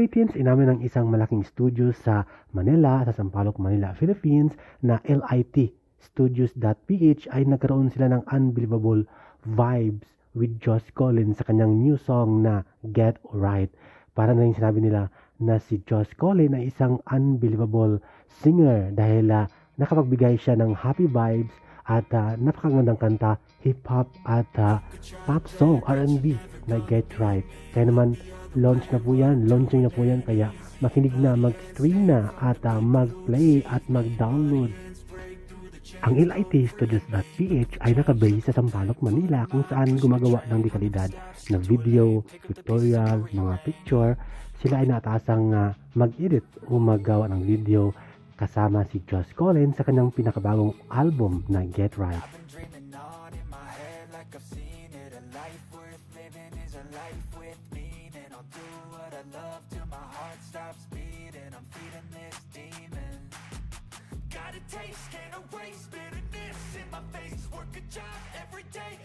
2018, inamin ng isang malaking studio sa Manila, sa Sampaloc, Manila, Philippines na LIT Studios.ph ay nagkaroon sila ng unbelievable vibes with Josh Collins sa kanyang new song na Get Right. Para na rin sinabi nila na si Josh Collins ay isang unbelievable singer dahil nakapagbigay siya ng happy vibes at napakagandang kanta, hip-hop at pop song, R&B na Get Right. Kaya naman, launching na po yan, kaya makinig na, mag-stream na at mag-play at mag-download. Ang LIT Studios.ph ay nakabase sa Sampaloc, Manila kung saan gumagawa ng dekalidad na video, tutorial, mga picture. Sila ay naatasang mag-edit o maggawa ng video kasama si Josh Collins sa kanyang pinakabagong album na Get Right. Got a taste, can't erase bitterness in my face. Work a job every day,